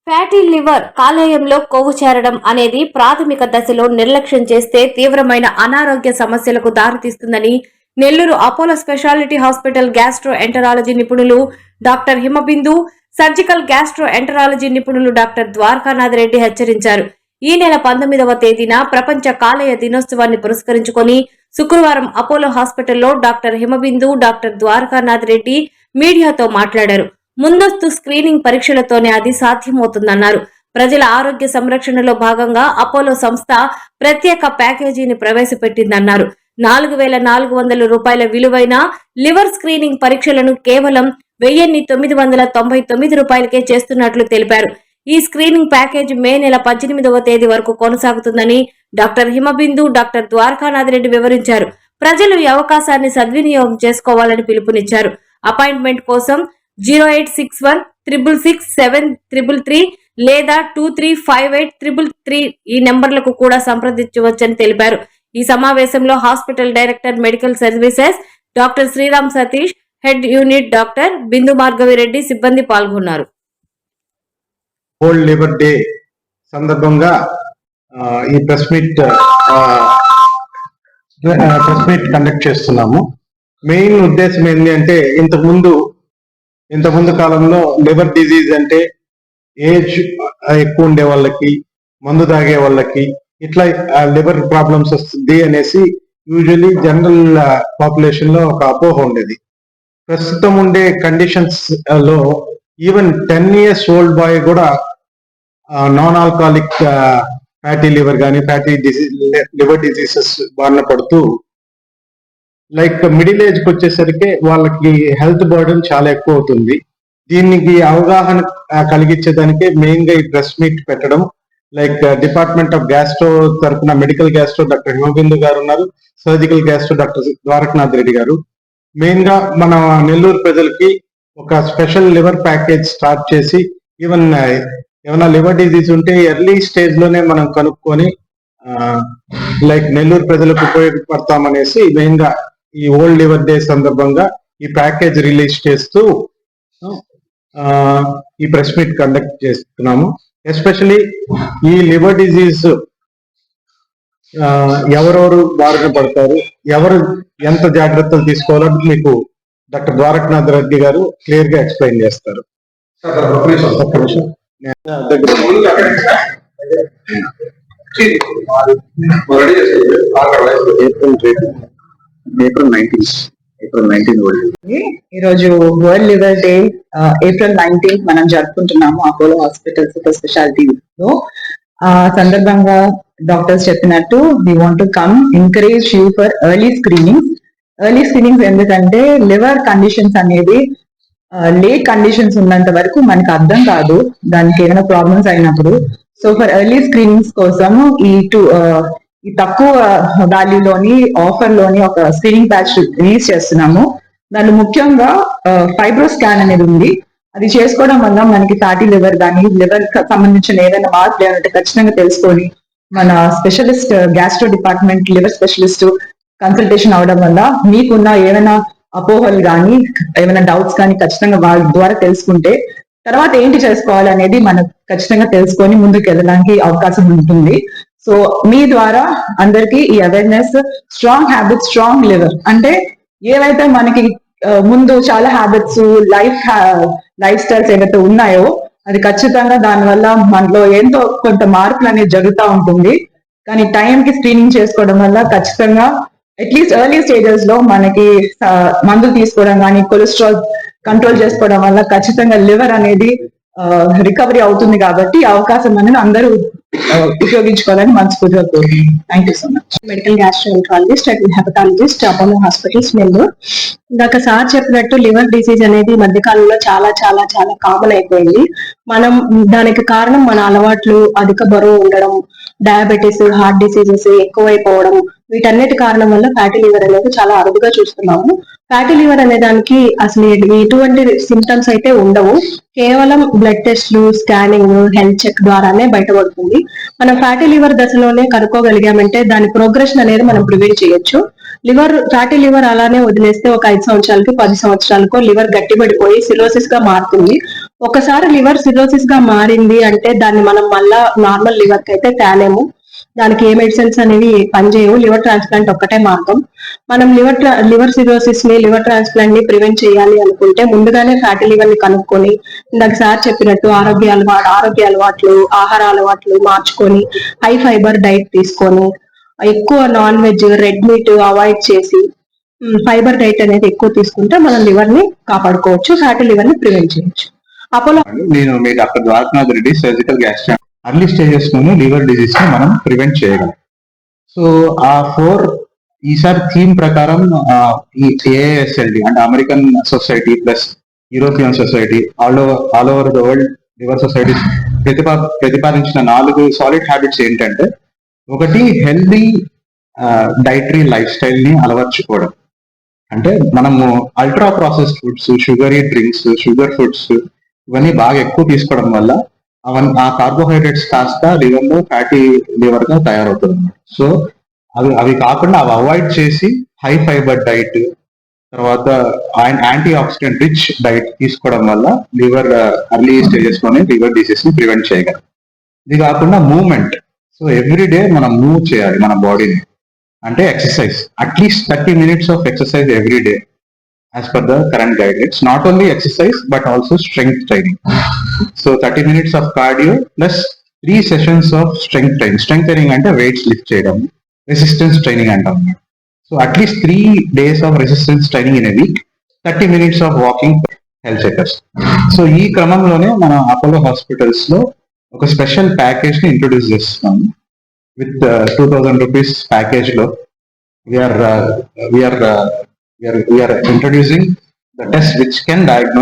Fatty liver కాలేయంలో కొవ్వు చేరడం అనేది ప్రాథమిక దశలో నిర్లక్ష్యం చేస్తే తీవ్రమైన అనారోగ్య సమస్యలకు దారితీస్తుందని Nellore Apollo speciality hospital gastroenterology నిపుణులు doctor Himabindu, surgical gastroenterology నిపుణులు డాక్టర్ ద్వారకానాథ్ రెడ్డి హెచ్చరించారు. ఈ నెల 19వ తేదీన ప్రపంచ కాలేయ దినోత్సవాన్ని పురస్కరించుకొని శుక్రవారం అపోలో హాస్పిటల్లో డాక్టర్ హిమబిందు, డాక్టర్ ద్వారకానాథ్ రెడ్డి మీడియాతో మాట్లాడారు. ముందస్తు స్క్రీనింగ్ పరీక్షలతోనే అది సాధ్యమవుతుందన్నారు. ప్రజల ఆరోగ్య సంరక్షణలో భాగంగా అపోలో సంస్థ ప్రత్యేక ప్యాకేజీని ప్రవేశపెట్టిందన్నారు. 4,400 రూపాయల విలువైన లివర్ స్క్రీనింగ్ పరీక్షలను కేవలం 1,999 రూపాయలకే చేస్తున్నట్లు తెలిపారు. ఈ స్క్రీనింగ్ ప్యాకేజ్ మే నెల 18వ తేదీ వరకు కొనసాగుతుందని డాక్టర్ హిమబిందు, డాక్టర్ ద్వారకానాథ్ రెడ్డి వివరించారు. ప్రజలు ఈ అవకాశాన్ని సద్వినియోగం చేసుకోవాలని పిలుపునిచ్చారు. అపాయింట్మెంట్ కోసం 0861666733 లేదా 235833 ఈ నెంబర్లకు కూడా సంప్రదించవచ్చని తెలిపారు. ఈ సమావేశంలో hospital director medical services doctor Sriram Satish, head unit doctor బిందు భార్గవిరెడ్డి సిబ్బంది పాల్గొన్నారు. వరల్డ్ లివర్ డే సందర్భంగా ఈ ప్రెస్ మీట్ కండక్ట్ చేస్తున్నాము. మెయిన్ ఉద్దేశం ఏంటి అంటే ఇంతకుముందు కాలంలో లివర్ డిజీజ్ అంటే ఏజ్ ఎక్కువ ఉండే వాళ్ళకి, మందు తాగే వాళ్ళకి ఇట్లా లివర్ ప్రాబ్లమ్స్ వస్తుంది అనేసి యూజువలీ జనరల్ పాపులేషన్ లో ఒక అపోహ ఉండేది. ప్రస్తుతం ఉండే కండిషన్స్ లో ఈవెన్ 10 years ఓల్డ్ బాయ్ కూడా నాన్ ఆల్కహాలిక్ ఫ్యాటీ లివర్ కానీ లివర్ డిజీజెస్ బారిన పడుతూ లైక్ మిడిల్ ఏజ్ కి వచ్చేసరికి వాళ్ళకి హెల్త్ బర్డెన్ చాలా ఎక్కువ అవుతుంది. దీనికి అవగాహన కలిగించేదానికి మెయిన్ గా ఈ ప్రెస్ మీట్ పెట్టడం. లైక్ డిపార్ట్మెంట్ ఆఫ్ గ్యాస్ట్రో తరఫున మెడికల్ గ్యాస్ట్రో డాక్టర్ హిమబిందు గారు ఉన్నారు, surgical gastro doctor Dwarakanath Reddy గారు. మెయిన్ గా మన నెల్లూరు ప్రజలకి ఒక స్పెషల్ లివర్ ప్యాకేజ్ స్టార్ట్ చేసి ఈవెన్ ఏమైనా లివర్ డిజీజ్ ఉంటే ఎర్లీ స్టేజ్ లోనే మనం కనుక్కొని లైక్ నెల్లూరు ప్రజలకు ఉపయోగపడతామనేసి మెయిన్ గా ఈ వరల్డ్ లివర్ డే సందర్భంగా ఈ ప్యాకేజ్ రిలీజ్ చేస్తూ ఈ ప్రెస్ మీట్ కండక్ట్ చేస్తున్నాము. ఎస్పెషలీ ఈ లివర్ డిజీజ్ ఎవరెవరు బారిన పడతారు, ఎవరు ఎంత జాగ్రత్తలు తీసుకోవాలో మీకు డాక్టర్ ద్వారకనాథ్ రెడ్డి గారు క్లియర్ గా ఎక్స్ప్లెయిన్ చేస్తారు. ఏప్రిల్ 19 ఈరోజు వరల్డ్ లివర్ డే ఏప్రిల్ 19 మనం జరుపుకుంటున్నాము అపోలో హాస్పిటల్ సూపర్ స్పెషాలిటీ లో. సందర్భంగా డాక్టర్స్ చెప్పినట్టు we want to come encourage you for early screenings. ఎందుకంటే లివర్ కండిషన్స్ అనేది లేట్ కండిషన్స్ ఉన్నంత వరకు మనకు అర్థం కాదు, దానికి ఏమైనా ప్రాబ్లమ్స్ అయినప్పుడు. సో ఫర్ ఎర్లీ స్క్రీనింగ్స్ కోసం ఈ తక్కువ వాల్యూలోని ఆఫర్ లోని ఒక స్క్రీనింగ్ ప్యాచ్ రిలీజ్ చేస్తున్నాము. దానిలో ముఖ్యంగా ఫైబ్రో స్కాన్ అనేది ఉంది. అది చేసుకోవడం వల్ల మనకి ఫ్యాటీ లివర్ కానీ లివర్ సంబంధించిన ఏదైనా మార్పులు ఏమంటే ఖచ్చితంగా తెలుసుకొని మన specialist gastro department liver specialist consultation అవడం వల్ల మీకున్న ఏమైనా అపోహలు కానీ ఏమైనా డౌట్స్ కానీ ఖచ్చితంగా వాళ్ళ ద్వారా తెలుసుకుంటే తర్వాత ఏంటి చేసుకోవాలి అనేది మనం ఖచ్చితంగా తెలుసుకొని ముందుకు వెళ్ళడానికి అవకాశం ఉంటుంది. సో మీ ద్వారా అందరికి ఈ awareness, strong habits, strong liver అంటే ఏవైతే మనకి ముందు చాలా హ్యాబిట్స్, లైఫ్ స్టైల్స్ ఏవైతే ఉన్నాయో అది ఖచ్చితంగా దానివల్ల మనలో ఎంతో కొంత మార్పులు అనేది జరుగుతూ ఉంటుంది. కానీ టైంకి స్క్రీనింగ్ చేసుకోవడం వల్ల ఖచ్చితంగా అట్లీస్ట్ ఎర్లీ స్టేజెస్ లో మనకి మందులు తీసుకోవడం కానీ కొలెస్ట్రాల్ కంట్రోల్ చేసుకోవడం వల్ల ఖచ్చితంగా లివర్ అనేది రికవరీ అవుతుంది. కాబట్టి అవకాశం అనేది అందరూ ఉపయోగించుకోవాలని మనస్ఫూర్తిగా కోరుకుంటున్నాను. Thank you so much. Medical gastroenterologist and hepatologist Apollo hospitals Nellore. ఇందాక సార్ చెప్పినట్టు లివర్ డిసీజ్ అనేది మధ్యకాలంలో చాలా చాలా చాలా కామన్ అయిపోయింది. మనం దానికి కారణం మన అలవాట్లు, అధిక బరువు ఉండడం, డయాబెటీస్, హార్ట్ డిసీజెస్ ఎక్కువైపోవడం, వీటన్నిటి కారణం వల్ల ఫ్యాటీ లివర్ అనేది చాలా అరుదుగా చూస్తున్నాము. ఫ్యాటీ లివర్ అనే దానికి అసలు ఎటువంటి సిమ్టమ్స్ అయితే ఉండవు. కేవలం బ్లడ్ టెస్ట్లు, స్కానింగ్, హెల్త్ చెక్ ద్వారానే బయటపడుతుంది. మనం ఫ్యాటీ లివర్ దశలోనే కనుక్కోగలిగామంటే దాని ప్రోగ్రెషన్ అనేది మనం ప్రివెంట్ చేయొచ్చు. ఫ్యాటీ లివర్ అలానే వదిలేస్తే ఒక 5 సంవత్సరాలకు 10 సంవత్సరాలకు లివర్ గట్టిపడిపోయి సిరోసిస్ గా మారుతుంది. ఒకసారి లివర్ సిరోసిస్ గా మారింది అంటే దాన్ని మనం మళ్ళా నార్మల్ లివర్ కి అయితే తేలేము. దానికి ఏ మెడిసిన్స్ అనేవి పనిచేయవు. లివర్ ట్రాన్స్ప్లాంట్ ఒక్కటే మార్గం. మనం లివర్ సిరోసిస్ ని, లివర్ ట్రాన్స్ప్లాంట్ ని ప్రివెంట్ చేయాలి అనుకుంటే ముందుగానే ఫ్యాటీ లివర్ ని కనుక్కొని, ఇందాక సార్ చెప్పినట్టు ఆరోగ్య అలవాట్లు, ఆహార అలవాట్లు మార్చుకొని, హై ఫైబర్ డైట్ తీసుకొని, ఎక్కువ non veg, red meat avoid చేసి, ఫైబర్ డైట్ అనేది ఎక్కువ తీసుకుంటే మనం లివర్ ని కాపాడుకోవచ్చు, ఫ్యాటీ లివర్ ని ప్రివెంట్ చేయొచ్చు. అపోలో నేను మీ doctor Dwarakanath Reddy, surgical gastro. Early stages లోనే లివర్ డిజీజ్ ని మనం ప్రివెంట్ చేయగలం. సో ఆ 4 ఈసారి థీమ్ ప్రకారం ఈ ఏఎస్ఎల్డి అంటే American society plus European society all over the world liver society ప్రతిపాదించిన 4 సాలిడ్ హ్యాబిట్స్ ఏంటంటే, ఒకటి హెల్దీ డైటరీ లైఫ్ స్టైల్ ని అలవర్చుకోవడం. అంటే మనము ultra processed foods, sugary drinks, sugar foods ఇవన్నీ బాగా ఎక్కువ తీసుకోవడం వల్ల ఆ కార్బోహైడ్రేట్స్ కాస్త లివర్ లో ఫ్యాటీ లివర్ గా తయారవుతుంది. సో అవి కాకుండా అవి అవాయిడ్ చేసి హై ఫైబర్ డైట్, తర్వాత యాంటీ ఆక్సిడెంట్ రిచ్ డైట్ తీసుకోవడం వల్ల లివర్ అర్లీ స్టేజెస్ లోనే లివర్ డిసీజ్ ని ప్రివెంట్ చేయగలం. ఇది కాకుండా మూవ్మెంట్. సో ఎవ్రీ డే మనం మూవ్ చేయాలి మన బాడీని. అంటే exercise, at least 30 minutes of exercise every day as per the current guidelines. Not only exercise but also strength training. So 30 minutes of cardio plus 3 sessions of strength training. Strength training అంటే weights lift చేయడం, resistance training అంటాం. So at least 3 days of resistance training in a week, 30 minutes of walking for health checkers. So ఈ క్రమంలోనే మన Apollo hospitals లో ఒక special package ని introduce చేస్తున్నాం. With 2,000 rupees package lo, we are introducing the test which can diagnose